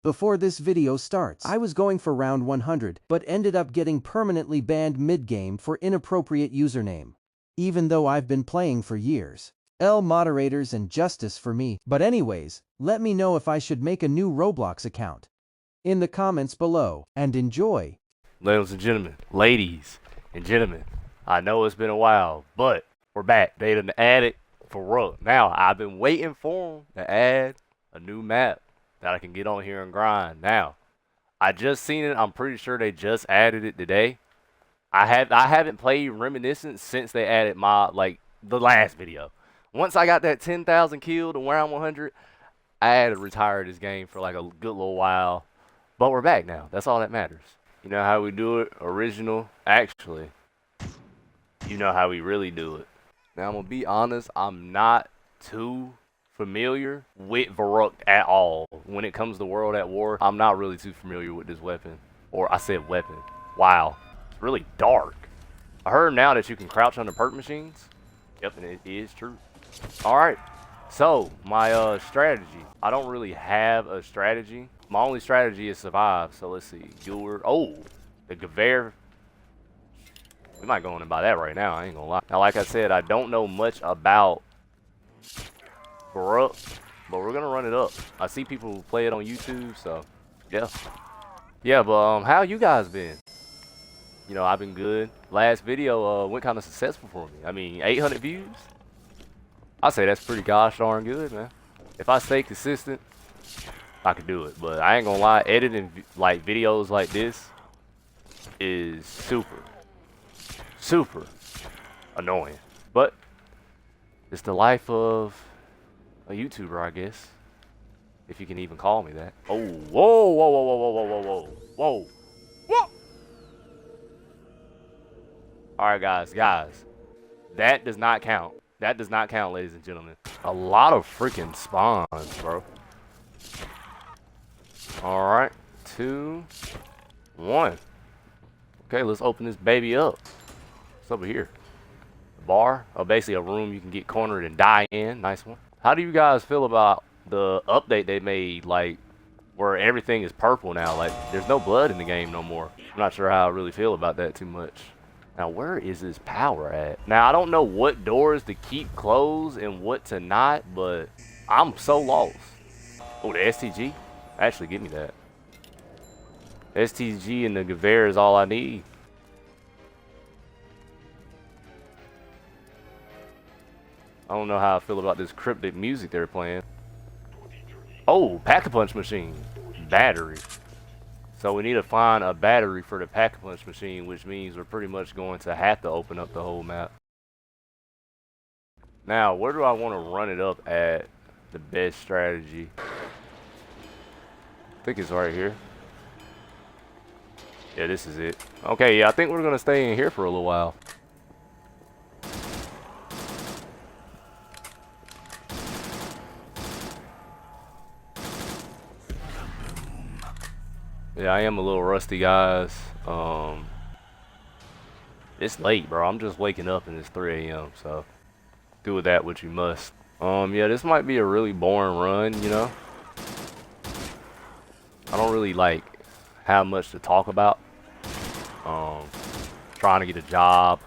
Before this video starts, I was going for round 100, but ended up getting permanently banned mid-game for inappropriate username. Even though I've been playing for years. Moderators and justice for me. But anyways, let me know if I should make a new Roblox account in the comments below, and enjoy. Ladies and gentlemen, I know it's been a while, but we're back. They done added Verruckt. Now, I've been waiting for them to add a new map that I can get on here and grind. Now, I just seen it. I'm pretty sure they just added it today. I haven't played Reminiscence since they added the last video. Once I got that 10,000 killed and round 100, I had to retire this game for like a good little while. But we're back now. That's all that matters. You know how we do it? Original. Actually, you know how we really do it. Now, I'm going to be honest. I'm not too familiar with Verruckt at all. When it comes to World at War, I'm not really too familiar with this weapon. Or I said weapon. Wow. It's really dark. I heard now that you can crouch under perk machines. Yep, and it is true. Alright. So, my strategy. I don't really have a strategy. My only strategy is survive. So, let's see. Oh, the Gewehr. We might go in and buy that right now. I ain't gonna lie. Now, like I said, I don't know much about Verruckt, but we're gonna run it up. I see people who play it on YouTube, so yeah. Yeah, but how you guys been? You know, I've been good. Last video went kind of successful for me. I mean, 800 views. I say that's pretty gosh darn good, man. If I stay consistent, I could do it. But I ain't gonna lie, editing like videos like this is super annoying. But it's the life of a YouTuber, I guess. If you can even call me that. Oh, whoa, whoa, whoa, whoa, whoa, whoa, whoa, whoa, whoa. Alright, guys. That does not count. That does not count, ladies and gentlemen. A lot of freaking spawns, bro. Alright. 2, 1. Okay, let's open this baby up. What's over here? A bar. Oh, basically a room you can get cornered and die in. Nice one. How do you guys feel about the update they made, like, where everything is purple now? Like, there's no blood in the game no more. I'm not sure how I really feel about that too much. Now, where is this power at? Now, I don't know what doors to keep closed and what to not, but I'm so lost. Oh, the STG? Actually, give me that. STG and the Gewehr is all I need. I don't know how I feel about this cryptic music they're playing. Oh, Pack-a-Punch machine. Battery. So we need to find a battery for the Pack-a-Punch machine, which means we're pretty much going to have to open up the whole map. Now, where do I want to run it up at the best strategy? I think it's right here. Yeah, this is it. Okay, yeah, I think we're going to stay in here for a little while. Yeah, I am a little rusty, guys. It's late, bro. I'm just waking up and it's 3 a.m. So do with that what you must. Yeah, this might be a really boring run, you know. I don't really like have much to talk about. Trying to get a job.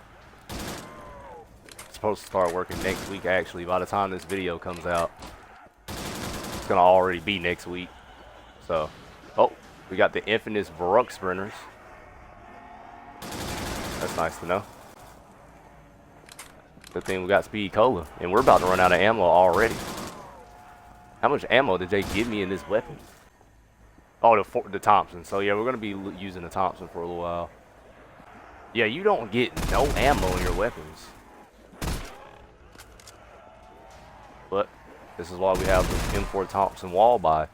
Supposed to start working next week, actually. By the time this video comes out, it's gonna already be next week. So, oh. We got the infamous Veruckt sprinters. That's nice to know. Good thing we got speed cola. And we're about to run out of ammo already. How much ammo did they give me in this weapon? Oh, the Thompson. So yeah, we're going to be using the Thompson for a little while. Yeah, you don't get no ammo in your weapons. But this is why we have the M4 Thompson wall buy.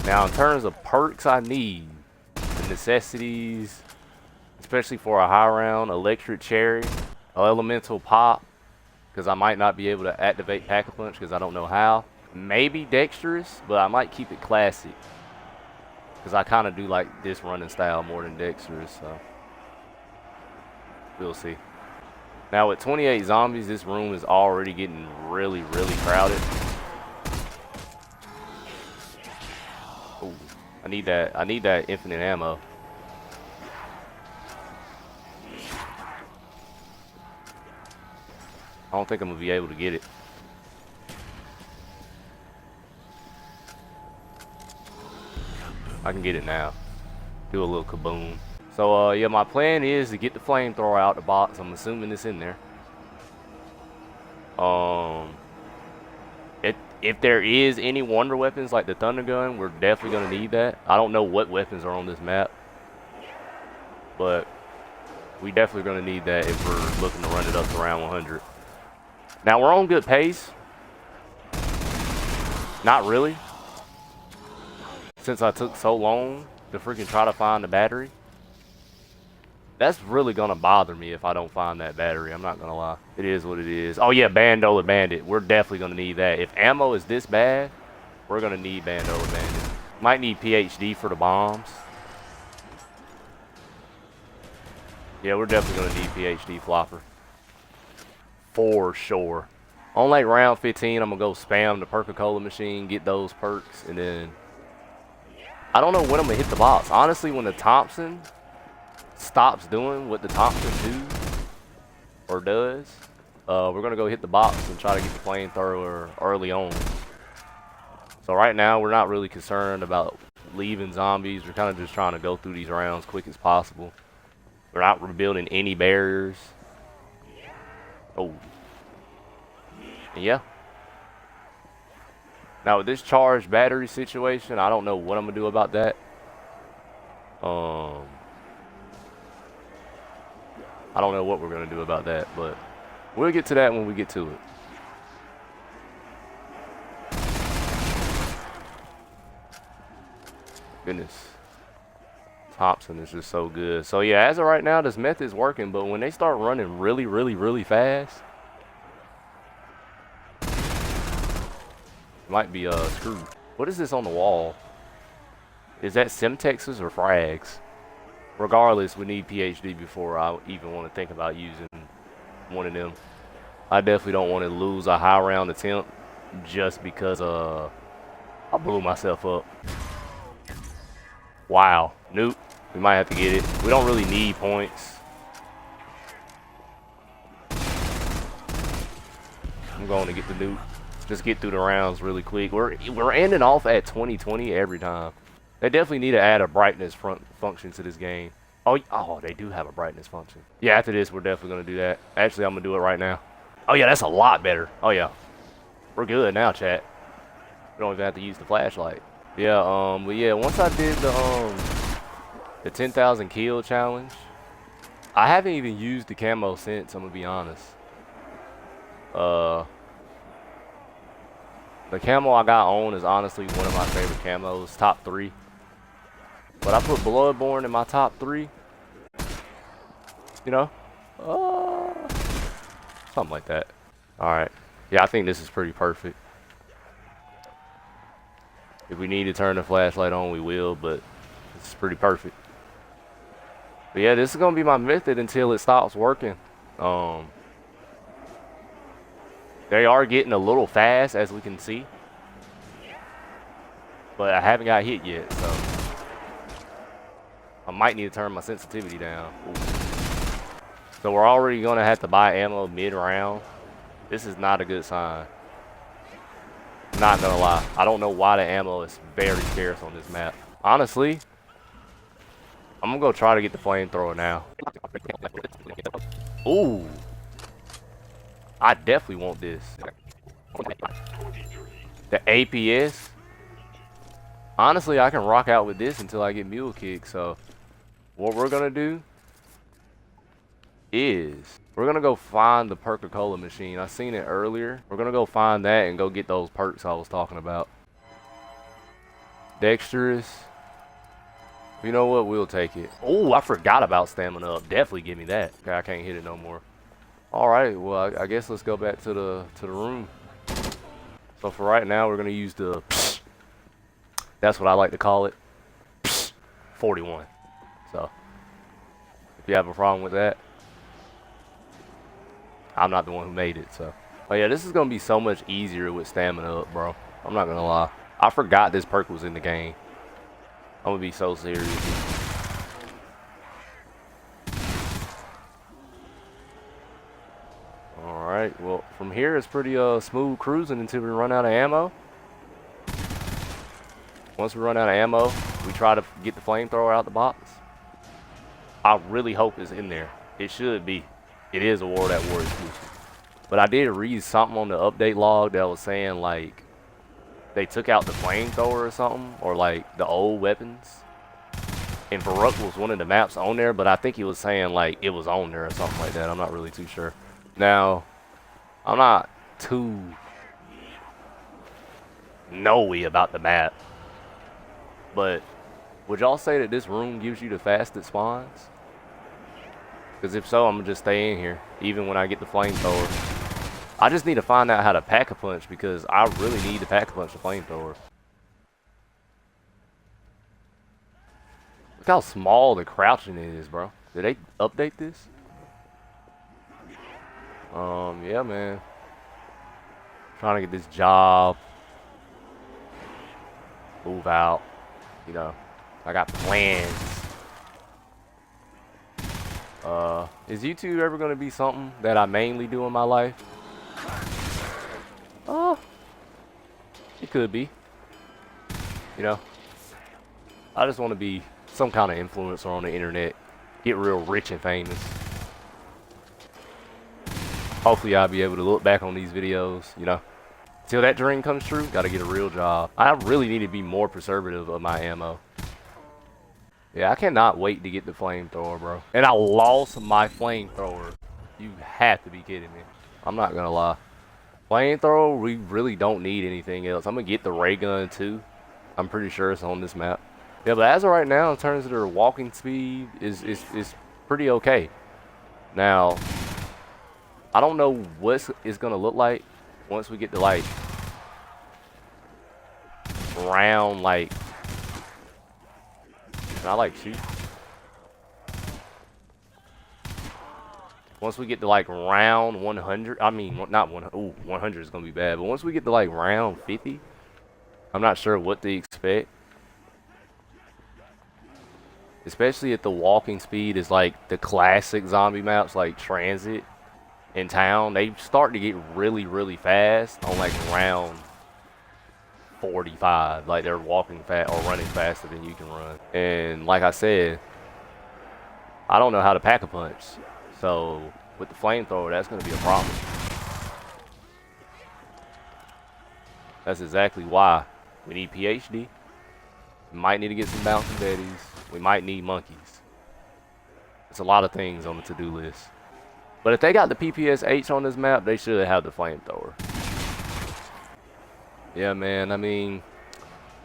Now, in terms of perks I need, the necessities, especially for a high round, electric cherry, elemental pop, because I might not be able to activate Pack-a-Punch because I don't know how. Maybe dexterous, but I might keep it classic because I kind of do like this running style more than dexterous, so we'll see. Now, with 28 zombies, this room is already getting really crowded. I need that infinite ammo. I don't think I'm gonna be able to get it. I can get it now. Do a little kaboom. So yeah, my plan is to get the flamethrower out the box. I'm assuming it's in there. If there is any wonder weapons like the thunder gun, we're definitely gonna need that. I don't know what weapons are on this map, but we definitely gonna need that if we're looking to run it up to round 100. Now we're on good pace. Not really, since I took so long to freaking try to find the battery. That's really gonna bother me if I don't find that battery. I'm not gonna lie. It is what it is. Oh yeah, Bandola Bandit. We're definitely gonna need that. If ammo is this bad, we're gonna need Bandola Bandit. Might need PhD for the bombs. Yeah, we're definitely gonna need PhD flopper. For sure. On like round 15, I'm gonna go spam the Perca-Cola machine, get those perks, and then I don't know when I'm gonna hit the box. Honestly, when the Thompson stops doing what the Thompson does, we're gonna go hit the box and try to get the flamethrower early on. So right now we're not really concerned about leaving zombies. We're kind of just trying to go through these rounds quick as possible. We're not rebuilding any barriers. Oh, and yeah. Now with this charged battery situation, I don't know what I'm gonna do about that. I don't know what we're gonna do about that, but we'll get to that when we get to it. Goodness. Thompson is just so good. So yeah, as of right now, this method's working, but when they start running really, really, really fast, it might be screwed. What is this on the wall? Is that Semtexes or frags? Regardless, we need PhD before I even want to think about using one of them. I definitely don't want to lose a high round attempt just because I blew myself up. Wow, nope. We might have to get it. We don't really need points. I'm going to get the nuke. Just get through the rounds really quick. We're ending off at 2020 every time. They definitely need to add a brightness function to this game. Oh, they do have a brightness function. Yeah, after this, we're definitely going to do that. Actually, I'm going to do it right now. Oh, yeah, that's a lot better. Oh, yeah. We're good now, chat. We don't even have to use the flashlight. Yeah, but yeah, once I did the 10,000 kill challenge, I haven't even used the camo since, I'm going to be honest. The camo I got on is honestly one of my favorite camos, top 3. But I put Bloodborne in my top 3. You know? Something like that. Alright. Yeah, I think this is pretty perfect. If we need to turn the flashlight on, we will, but this is pretty perfect. But yeah, this is going to be my method until it stops working. They are getting a little fast, as we can see. But I haven't got hit yet, so I might need to turn my sensitivity down. Ooh. So we're already going to have to buy ammo mid-round. This is not a good sign. Not going to lie. I don't know why the ammo is very scarce on this map. Honestly, I'm going to go try to get the flamethrower now. Ooh. I definitely want this. The APS. Honestly, I can rock out with this until I get mule kick. So what we're going to do is we're going to go find the Perca-Cola machine. I seen it earlier. We're going to go find that and go get those perks I was talking about. Dexterous. You know what? We'll take it. Oh, I forgot about stamina up. Definitely give me that. Okay, I can't hit it no more. All right, well, I guess let's go back to the room. So for right now, we're gonna use the that's what I like to call it, 41. So if you have a problem with that, I'm not the one who made it. So, oh yeah, this is gonna be so much easier with stamina up, bro. I'm not gonna lie. I forgot this perk was in the game. I'm gonna be so serious. Alright, well, from here it's pretty smooth cruising until we run out of ammo. Once we run out of ammo, we try to get the flamethrower out the box. I really hope it's in there. It should be. It is a War at War exclusive. But I did read something on the update log that was saying, like, they took out the flamethrower or something, or, like, the old weapons. And Veruck was one of the maps on there, but I think he was saying, like, it was on there or something like that. I'm not really too sure. Now, I'm not too know-y about the map. But would y'all say that this room gives you the fastest spawns? Because if so, I'm going to just stay in here, even when I get the flamethrower. I just need to find out how to pack-a-punch, because I really need to pack-a-punch the flamethrower. Look how small the crouching is, bro. Did they update this? Yeah, man. Trying to get this job. Move out. You know, I got plans. Is YouTube ever going to be something that I mainly do in my life? It could be. You know, I just want to be some kind of influencer on the internet. Get real rich and famous. Hopefully I'll be able to look back on these videos, you know. Till that dream comes true, gotta get a real job. I really need to be more preservative of my ammo. Yeah, I cannot wait to get the flamethrower, bro. And I lost my flamethrower. You have to be kidding me. I'm not gonna lie. Flamethrower, we really don't need anything else. I'm gonna get the ray gun too. I'm pretty sure it's on this map. Yeah, but as of right now, in terms of their walking speed, is pretty okay. Now, I don't know what it's gonna look like once we get to, like, round, like, can I, like, shoot? Once we get to, like, round 100, I mean, not 100, ooh, 100 is gonna be bad, but once we get to, like, round 50, I'm not sure what to expect. Especially if the walking speed is, like, the classic zombie maps, like Transit in town, they start to get really, really fast on, like, round 45. Like, they're walking fast or running faster than you can run. And like I said, I don't know how to pack-a-punch. So with the flamethrower, that's going to be a problem. That's exactly why we need PhD. We might need to get some bouncing betties. We might need monkeys. It's a lot of things on the to-do list. But if they got the PPSH on this map, they should have the flamethrower. Yeah, man, I mean,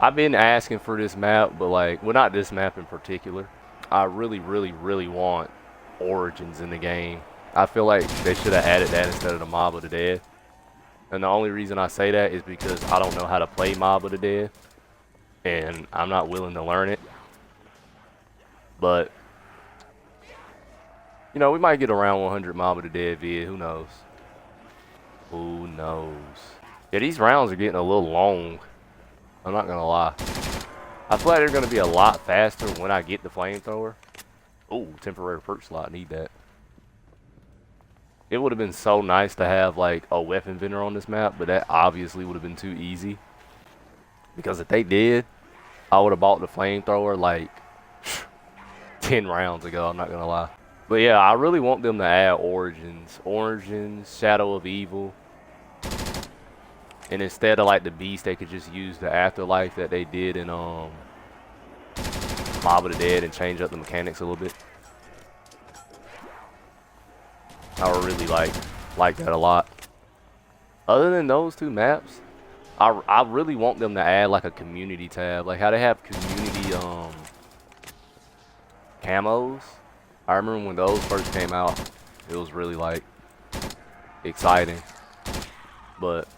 I've been asking for this map, but, like, well, not this map in particular. I really, really, really want Origins in the game. I feel like they should have added that instead of the Mob of the Dead. And the only reason I say that is because I don't know how to play Mob of the Dead. And I'm not willing to learn it. But, you know, we might get around 100 Mob of the Dead vid. Who knows? Who knows? Yeah, these rounds are getting a little long. I'm not going to lie. I feel like they're going to be a lot faster when I get the flamethrower. Ooh, temporary perk slot. Need that. It would have been so nice to have, like, a weapon vendor on this map, but that obviously would have been too easy. Because if they did, I would have bought the flamethrower, like, 10 rounds ago. I'm not going to lie. But yeah, I really want them to add Origins. Origins, Shadow of Evil. And instead of, like, the Beast, they could just use the Afterlife that they did in Mob of the Dead and change up the mechanics a little bit. I would really like that a lot. Other than those two maps, I really want them to add, like, a community tab. Like how they have community camos. I remember when those first came out, it was really, like, exciting. But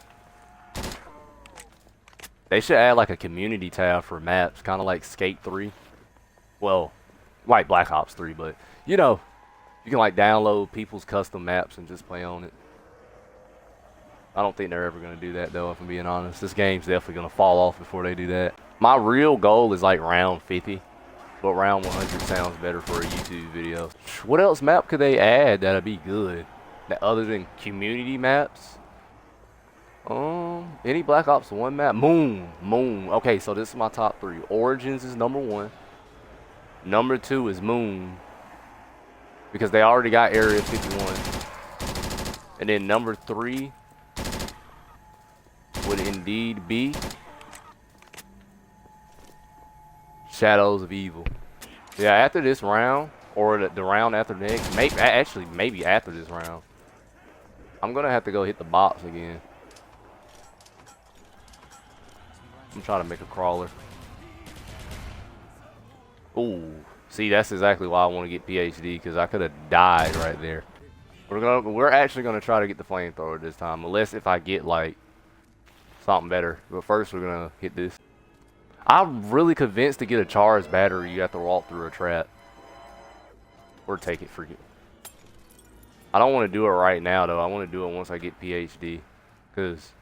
they should add, like, a community tab for maps, kind of like Skate 3. Well, like Black Ops 3, but, you know, you can, like, download people's custom maps and just play on it. I don't think they're ever going to do that, though, if I'm being honest. This game's definitely going to fall off before they do that. My real goal is like round 50, but round 100 sounds better for a YouTube video. What else map could they add that'd be good? Other than community maps? Any Black Ops 1 map? Moon. Okay, so this is my top 3. Origins is number 1. Number 2 is Moon, because they already got Area 51. And then number 3 would indeed be Shadows of Evil. Yeah, after this round, or the round after next, maybe after this round, I'm gonna have to go hit the box again. I'm trying to make a crawler. Ooh, see, that's exactly why I want to get PhD, because I could have died right there. We're actually gonna try to get the flamethrower this time, unless if I get like something better. But first, we're gonna hit this. I'm really convinced to get a charged battery, you have to walk through a trap, or take it for you. I don't want to do it right now though. I want to do it once I get PhD, because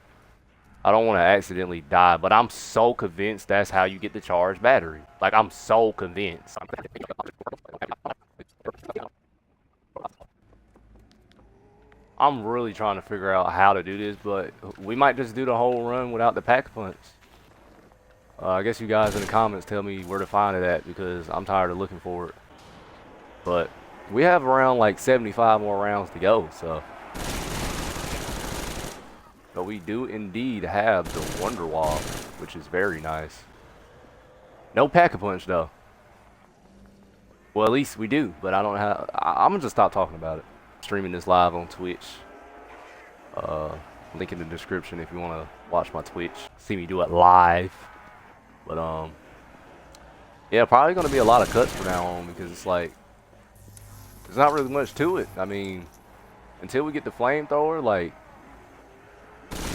I don't want to accidentally die, but I'm so convinced that's how you get the charged battery. Like, I'm so convinced. I'm really trying to figure out how to do this, but we might just do the whole run without the pack-a-punch. I guess you guys in the comments tell me where to find it at, because I'm tired of looking for it. But we have around like 75 more rounds to go, so. But we do indeed have the Wonder Wall, which is very nice. No Pack-a-Punch though. Well, at least we do, but I don't have. I'm gonna just stop talking about it. Streaming this live on Twitch. Link in the description if you want to watch my Twitch. See me do it live. But yeah, probably gonna be a lot of cuts from now on, because it's like there's not really much to it. I mean, until we get the flamethrower, like.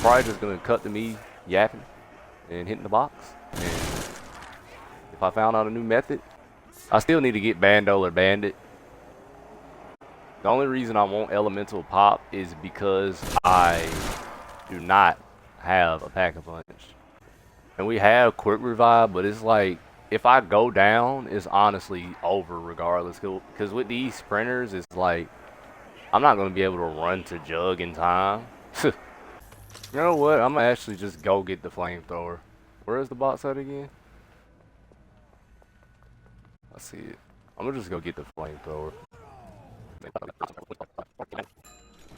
Probably just gonna cut to me yapping and hitting the box. And if I found out a new method, I still need to get Bando or Bandit. The only reason I want Elemental Pop is because I do not have a Pack-a-Punch. And we have Quick Revive, but it's like, if I go down, it's honestly over regardless. Because with these sprinters, it's like, I'm not gonna be able to run to Jug in time. You know what? I'm gonna actually just go get the flamethrower. Where is the box at again? I see it. I'm gonna just go get the flamethrower.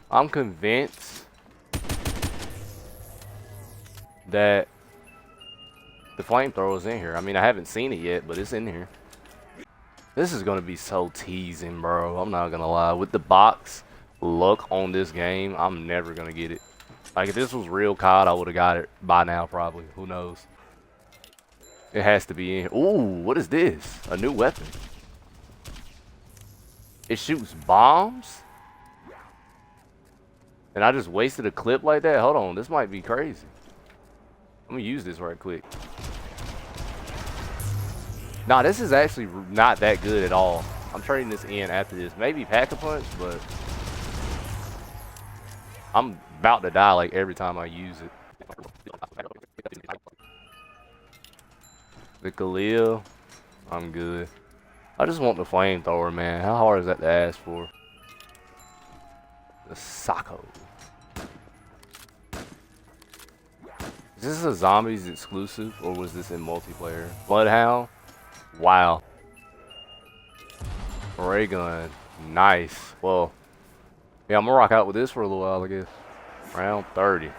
I'm convinced that the flamethrower is in here. I mean, I haven't seen it yet, but it's in here. This is gonna be so teasing, bro. I'm not gonna lie. With the box luck on this game, I'm never gonna get it. Like, if this was real COD, I would have got it by now, probably. Who knows? It has to be in here. Ooh, what is this? A new weapon. It shoots bombs? And I just wasted a clip like that? Hold on, this might be crazy. Let me use this right quick. Nah, this is actually not that good at all. I'm trading this in after this. Maybe Pack-a-Punch, but I'm about to die like every time I use it. The Khalil, I'm good. I just want the flamethrower, man. How hard is that to ask for? The Sacco. Is this a Zombies exclusive, or was this in multiplayer? Bloodhound? Wow. Ray gun. Nice. Well, yeah, I'm gonna rock out with this for a little while, I guess. Round 30.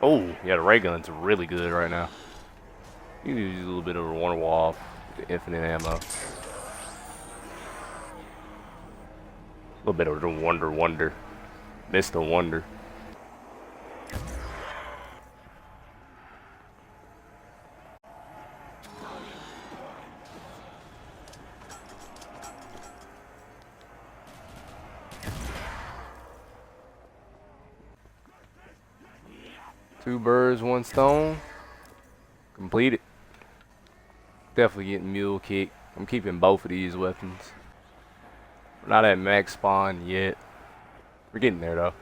Oh, yeah, the ray gun's really good right now. You can use a little bit of a Wonder Wall with the infinite ammo. A little bit of the Wonder. Mr. Wonder. Two birds, one stone. Completed. Definitely getting mule kick. I'm keeping both of these weapons. We're not at max spawn yet. We're getting there though.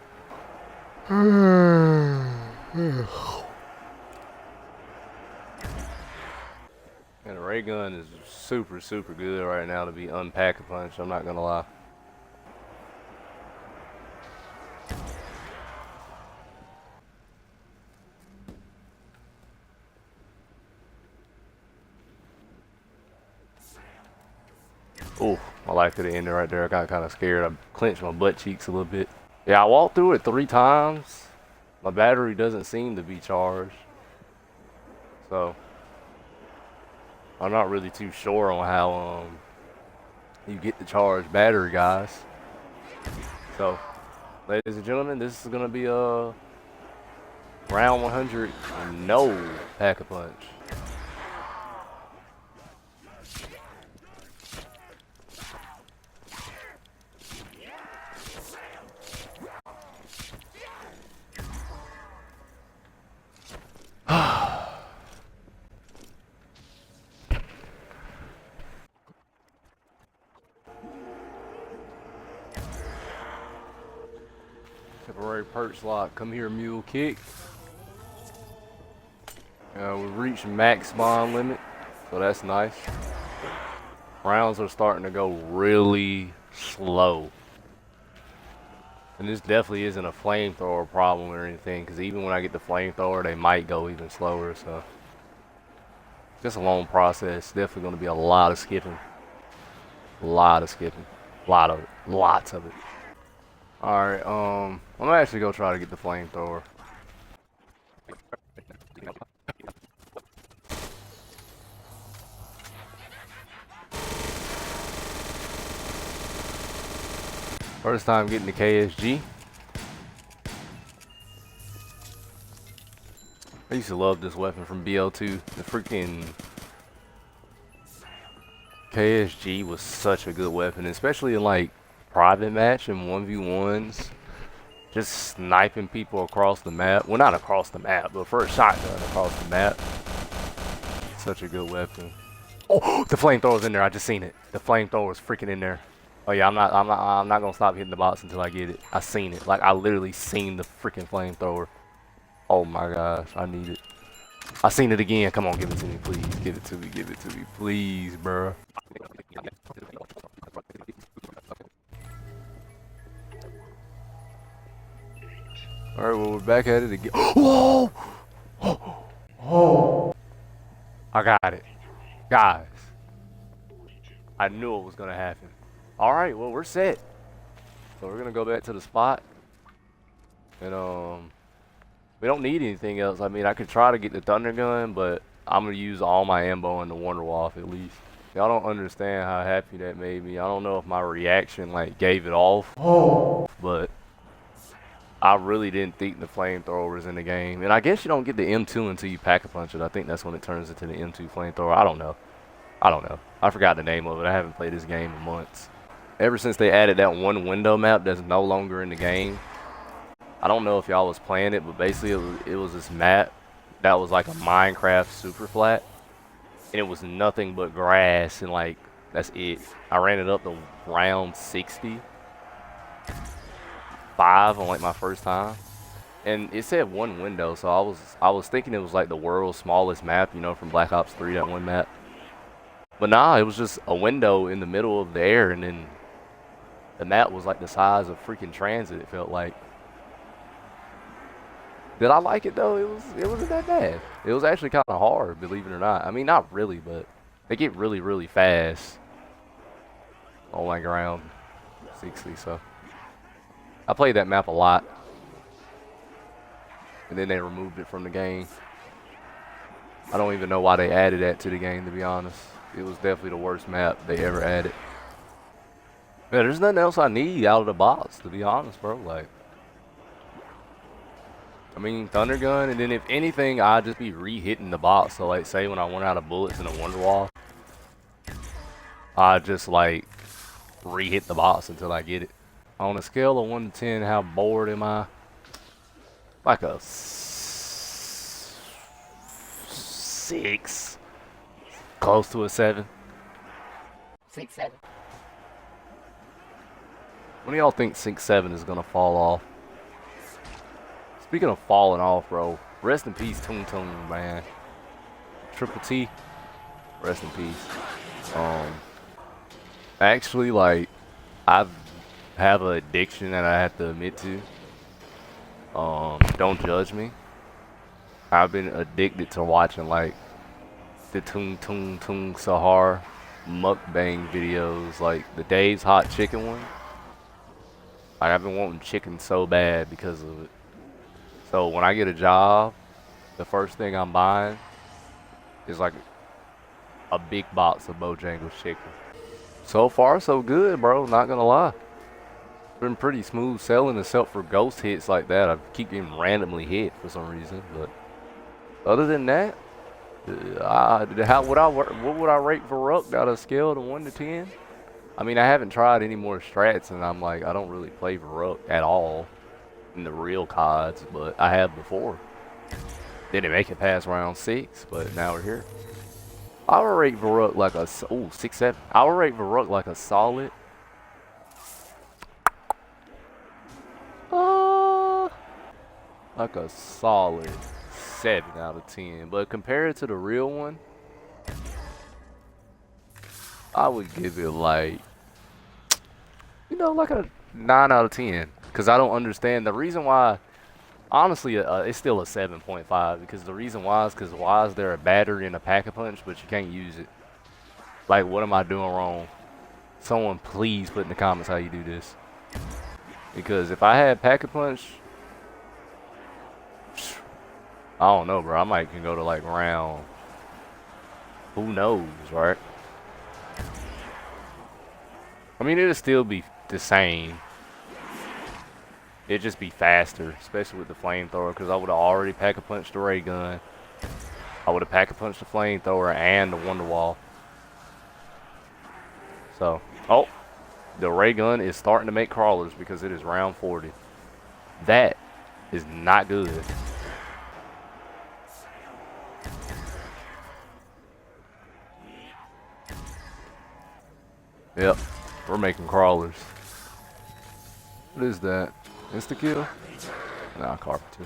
And the ray gun is super, super good right now to be unpack-a-punch, I'm not gonna lie. Oh, my life could have ended right there. I got kind of scared. I clenched my butt cheeks a little bit. Yeah, I walked through it 3 times. My battery doesn't seem to be charged. So, I'm not really too sure on how you get the charged battery, guys. So, ladies and gentlemen, this is going to be a round 100 no pack-a-punch. Temporary perch lock. Come here, mule kick. We've reached max spawn limit, so that's nice. Rounds are starting to go really slow. And this definitely isn't a flamethrower problem or anything, because even when I get the flamethrower, they might go even slower, so. Just a long process. Definitely going to be a lot of skipping. A lot of skipping. Lots of it. Alright, I'm gonna actually go try to get the flamethrower. First time getting the KSG. I used to love this weapon from BL2. The freaking KSG was such a good weapon, especially in like private match and 1v1s. Just sniping people across the map. Well, not across the map, but for a shotgun across the map. Such a good weapon. Oh, the flamethrower's in there. I just seen it. The flamethrower's freaking in there. Oh yeah, I'm not gonna stop hitting the box until I get it. I seen it. Like I literally seen the freaking flamethrower. Oh my gosh, I need it. I seen it again. Come on, give it to me, please. Give it to me. Give it to me, please, bro. All right, well we're back at it again. Whoa! Oh! I got it, guys. I knew it was gonna happen. All right, well we're set. So we're gonna go back to the spot, and we don't need anything else. I mean, I could try to get the thunder gun, but I'm gonna use all my ammo in the Wonder Waff at least. Y'all don't understand how happy that made me. I don't know if my reaction like gave it off, but I really didn't think the flamethrower was in the game. And I guess you don't get the M2 until you pack-a-punch it. I think that's when it turns into the M2 flamethrower. I don't know. I forgot the name of it. I haven't played this game in months. Ever since they added that one window map that's no longer in the game, I don't know if y'all was playing it, but basically it was this map that was like a Minecraft super flat, and it was nothing but grass, and like that's it. I ran it up to round 65 on like my first time, and it said one window, so I was thinking it was like the world's smallest map, you know, from Black Ops 3, that one map. But nah, it was just a window in the middle of the air, and then the map was like the size of freaking Transit, it felt like. Did I like it though? It wasn't that bad. It was actually kind of hard, believe it or not. I mean, not really, but they get really, really fast on like around 60. So I played that map a lot, and then they removed it from the game. I don't even know why they added that to the game, to be honest. It was definitely the worst map they ever added. Man, there's nothing else I need out of the box, to be honest, bro. Like, I mean, Thunder Gun, and then if anything, I'd just be re-hitting the box. So, like, say when I run out of bullets in a Wonder Wall, I just, like, re-hit the box until I get it. On a scale of 1 to 10, how bored am I? Like a 6. Close to a 7. 6, 7. When do y'all think 6, 7 is going to fall off? Speaking of falling off, bro, rest in peace, Toon Toon, man. Triple T. Rest in peace. Actually, like, I have an addiction that I have to admit to. Don't judge me. I've been addicted to watching like the Tung Tung Tung Sahar mukbang videos, like the Dave's Hot Chicken one. Like, I've been wanting chicken so bad because of it. So when I get a job, the first thing I'm buying is like a big box of Bojangles chicken. So far, so good, bro. Not gonna lie. Been pretty smooth selling, except for ghost hits like that. I keep getting randomly hit for some reason, but other than that, what would I rate Verruckt out of a scale of 1 to 10? I mean, I haven't tried any more strats, and I'm like, I don't really play Verruckt at all in the real CODs, but I have before. Didn't make it past round 6, but now we're here. I would rate Verruckt like a 6-7. I would rate Verruckt like a solid. Like a solid 7 out of 10. But compared to the real one, I would give it like, like a 9 out of 10. Because I don't understand the reason why. Honestly, it's still a 7.5. Because the reason why is there a battery and a pack-a-punch, but you can't use it. Like, what am I doing wrong? Someone please put in the comments how you do this. Because if I had pack-a-punch, I don't know, bro. I might can go to like round. Who knows, right? I mean, it'll still be the same. It'd just be faster, especially with the flamethrower, because I would have already pack-a-punched the ray gun. I would have pack-a-punched the flamethrower and the wonder wall. So, oh, the ray gun is starting to make crawlers because it is round 40. That is not good. Yep, we're making crawlers. What is that? Insta-kill? Nah, carpenter.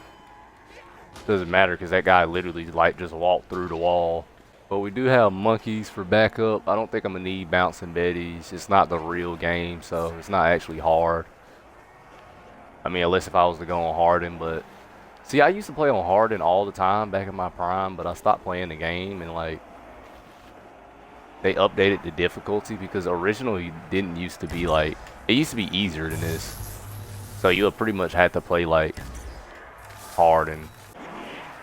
Doesn't matter because that guy literally like just walked through the wall. But we do have monkeys for backup. I don't think I'm gonna need bouncing betties. It's not the real game, so it's not actually hard. I mean, unless if I was to go on Harden, but see, I used to play on Harden all the time back in my prime, but I stopped playing the game and like they updated the difficulty because originally didn't used to be like, it used to be easier than this. So you pretty much had to play like hard. And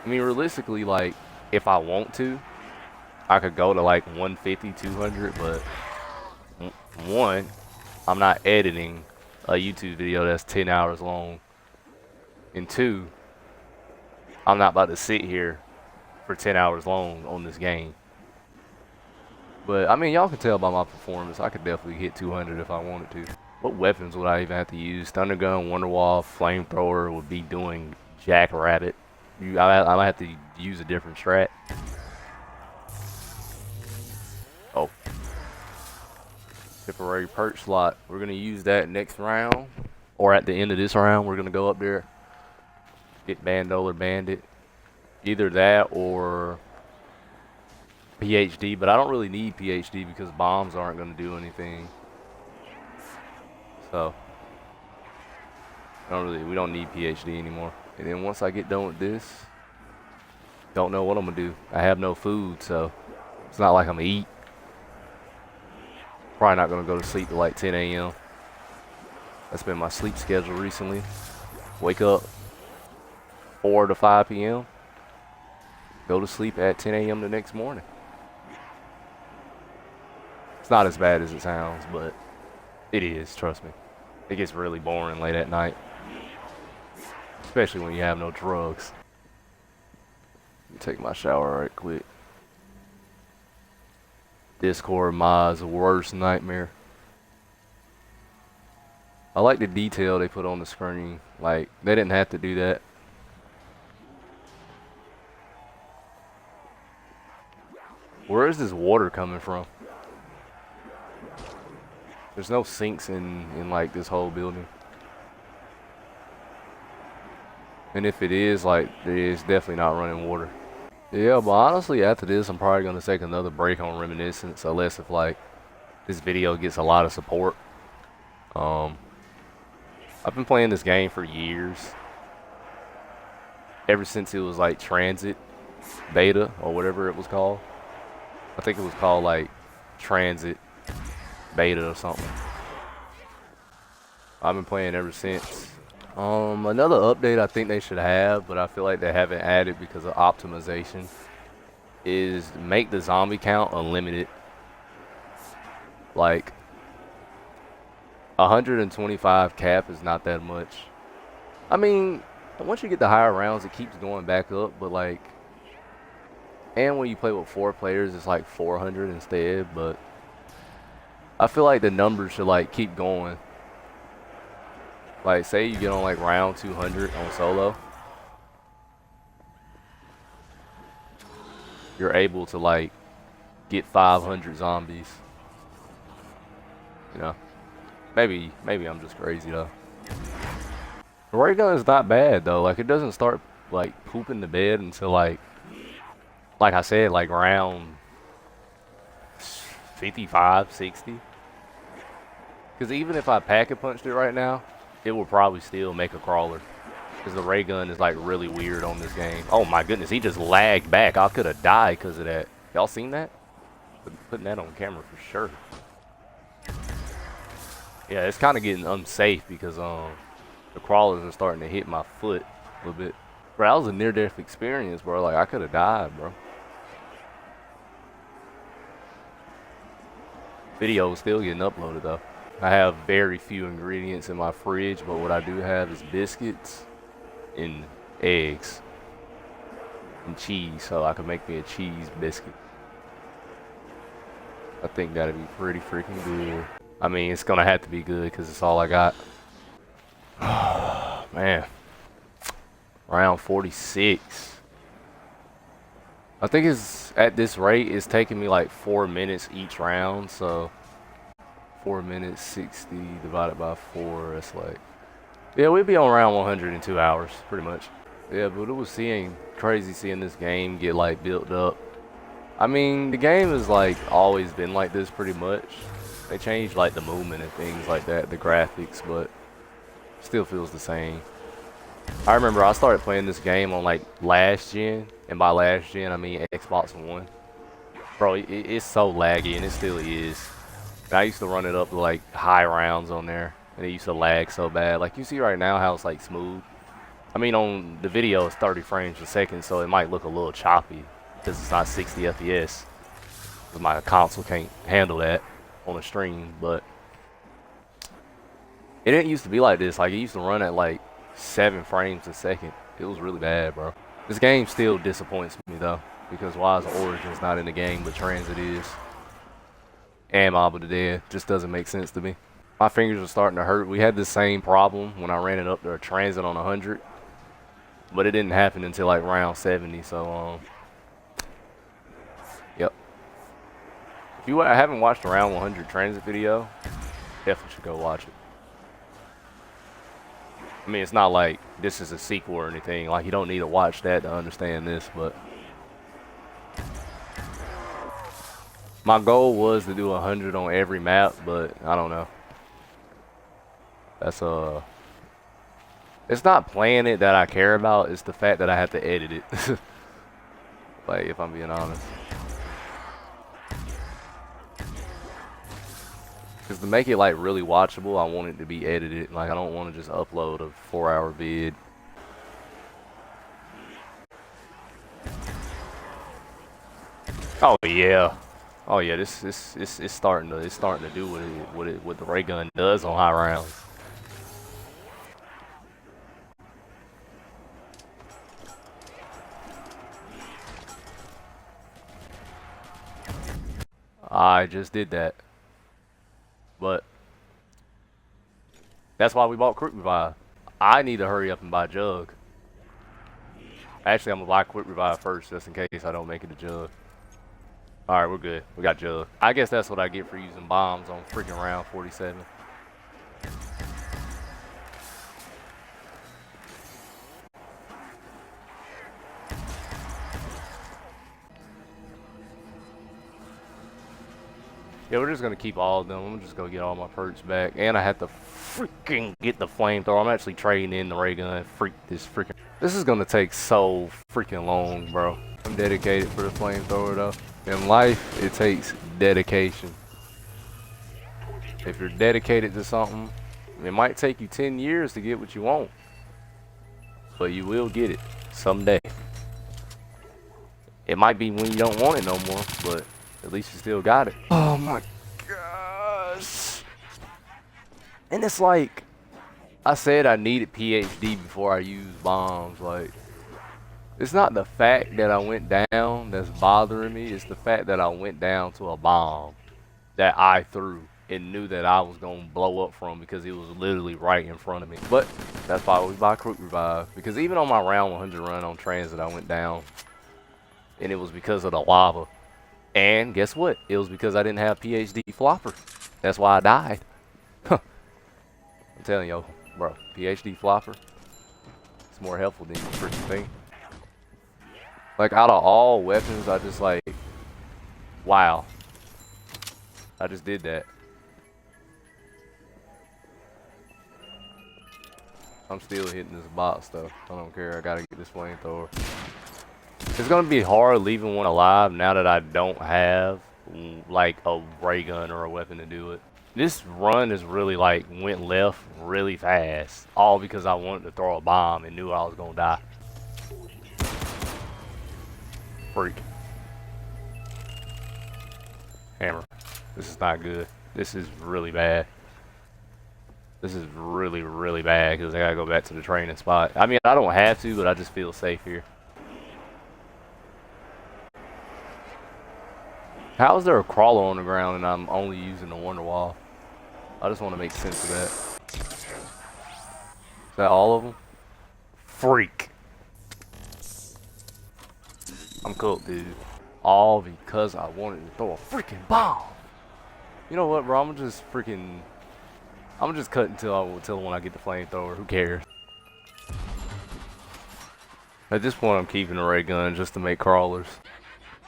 I mean, realistically, like if I want to, I could go to like 150, 200, but one, I'm not editing a YouTube video that's 10 hours long. And two, I'm not about to sit here for 10 hours long on this game. But I mean, y'all can tell by my performance, I could definitely hit 200 if I wanted to. What weapons would I even have to use? Thundergun, Wonderwall, Flamethrower would be doing Jackrabbit. I might have to use a different strat. Oh. Temporary perch slot. We're going to use that next round. Or at the end of this round, we're going to go up there. Get Bandola Bandit. Either that or PhD. But I don't really need PhD because bombs aren't going to do anything. So we don't need PhD anymore. And then once I get done with this, don't know what I'm gonna do. I have no food, so it's not like I'm gonna eat. Probably not gonna go to sleep till like 10 a.m. That's been my sleep schedule recently. Wake up 4 to 5 p.m. Go to sleep at 10 a.m. the next morning. It's not as bad as it sounds, but it is, trust me. It gets really boring late at night. Especially when you have no drugs. Let me take my shower right quick. Discord mods, worst nightmare. I like the detail they put on the screen. Like, they didn't have to do that. Where is this water coming from? There's no sinks in like this whole building. And if it is, like, it's definitely not running water. Yeah, but honestly, after this, I'm probably gonna take another break on Reminiscence, unless if like this video gets a lot of support. Um, I've been playing this game for years, ever since it was like Transit Beta or whatever it was called. I think it was called like Transit Beta or something. I've been playing ever since. Another update I think they should have, but I feel like they haven't added because of optimization, is make the zombie count unlimited. Like 125 cap is not that much. I mean, once you get the higher rounds, it keeps going back up, but like, and when you play with 4 players, it's like 400 instead, but I feel like the numbers should like keep going. Like, say you get on like round 200 on solo, you're able to like get 500 zombies. You know, maybe I'm just crazy though. The ray gun is not bad though. Like, it doesn't start like pooping the bed until like I said, like round 55, 60. Because even if I packet punched it right now, it will probably still make a crawler. Because the ray gun is like really weird on this game. Oh my goodness, he just lagged back. I could have died because of that. Y'all seen that? Putting that on camera for sure. Yeah, it's kind of getting unsafe because the crawlers are starting to hit my foot a little bit. Bro, that was a near-death experience, bro. Like, I could have died, bro. Video is still getting uploaded though. I have very few ingredients in my fridge, but what I do have is biscuits and eggs and cheese, so I can make me a cheese biscuit. I think that'd be pretty freaking good. I mean, it's gonna have to be good because it's all I got. Man, round 46. I think it's at this rate, it's taking me like 4 minutes each round, so 4 minutes 60 divided by 4, that's like, yeah, we'd be on round 100 in 2 hours, pretty much. Yeah, but it was crazy seeing this game get like built up. I mean, the game has like always been like this pretty much. They changed like the movement and things like that, the graphics, but still feels the same. I remember I started playing this game on like last gen, and by last gen I mean Xbox One. Bro, it's so laggy, and it still is. And I used to run it up to like high rounds on there, and it used to lag so bad. Like, you see right now how it's like smooth. I mean, on the video it's 30 frames per second, so it might look a little choppy because it's not 60 FPS. Because my console can't handle that on a stream, but it didn't used to be like this. Like, it used to run at like 7 frames a second. It was really bad, bro. This game still disappoints me though, because why is Origin's not in the game but Transit is? And Mob of the Dead just doesn't make sense to me. My fingers are starting to hurt. We had the same problem when I ran it up to a Transit on 100, but it didn't happen until like round 70. So yep. If you haven't watched a round 100 Transit video, definitely should go watch it. I mean, it's not like this is a sequel or anything. Like, you don't need to watch that to understand this, but my goal was to do 100 on every map, but I don't know. That's it's not playing it that I care about, it's the fact that I have to edit it. Like, if I'm being honest. Because to make it like really watchable, I want it to be edited. Like, I don't want to just upload a 4-hour vid. Oh yeah. Oh yeah, this it's starting to do what the ray gun does on high rounds. I just did that. But that's why we bought Quick Revive. I need to hurry up and buy Jug. Actually, I'm gonna buy Quick Revive first, just in case I don't make it to Jug. Alright, we're good. We got Jug. I guess that's what I get for using bombs on freaking round 47. Yeah, we're just gonna keep all of them. I'm just gonna get all my perks back. And I have to freaking get the flamethrower. I'm actually trading in the ray gun. This is gonna take so freaking long, bro. I'm dedicated for the flamethrower though. In life, it takes dedication. If you're dedicated to something, it might take you 10 years to get what you want. But you will get it someday. It might be when you don't want it no more, but at least you still got it. Oh my gosh. And it's like, I said I needed PhD before I used bombs. Like, it's not the fact that I went down that's bothering me. It's the fact that I went down to a bomb that I threw and knew that I was going to blow up from because it was literally right in front of me. But that's why we buy Quick Revive. Because even on my round 100 run on Transit, I went down. And it was because of the lava. And guess what? It was because I didn't have PhD flopper. That's why I died. I'm telling you, bro, PhD flopper, it's more helpful than you freaking think. Like, out of all weapons, I just like, wow. I just did that. I'm still hitting this box though. I don't care. I gotta get this flamethrower. It's gonna be hard leaving one alive now that I don't have like a ray gun or a weapon to do it. This run is really like went left really fast, all because I wanted to throw a bomb and knew I was gonna die. Freak. Hammer. This is not good. This is really bad. This is really, really bad because I gotta go back to the training spot. I mean, I don't have to, but I just feel safe here. How is there a crawler on the ground and I'm only using the wonder wall? I just want to make sense of that. Is that all of them? Freak. I'm cooked, dude. All because I wanted to throw a freaking bomb. You know what, bro? I'm just cut until when I get the flamethrower. Who cares? At this point, I'm keeping the ray gun just to make crawlers.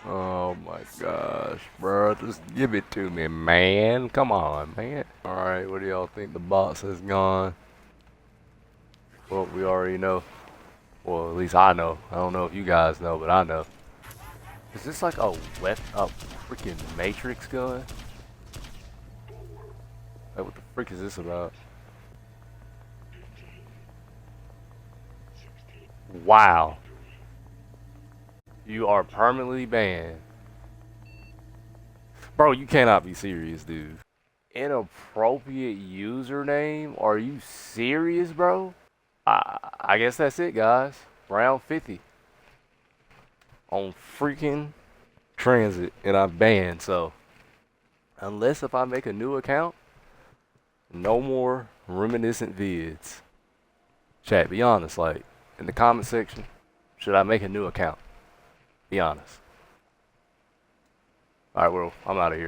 Oh my gosh, bro. Just give it to me, man. Come on, man. Alright, what do y'all think? The box has gone. Well, we already know. Well, at least I know. I don't know if you guys know, but I know. Is this like a freaking Matrix gun? Like, what the frick is this about? Wow. You are permanently banned. Bro, you cannot be serious, dude. Inappropriate username? Are you serious, bro? I guess that's it, guys. Round 50. On freaking Transit. And I'm banned, so. Unless if I make a new account, no more reminiscent vids. Chat, be honest, like, in the comment section, should I make a new account? Be honest. Alright, well, I'm out of here.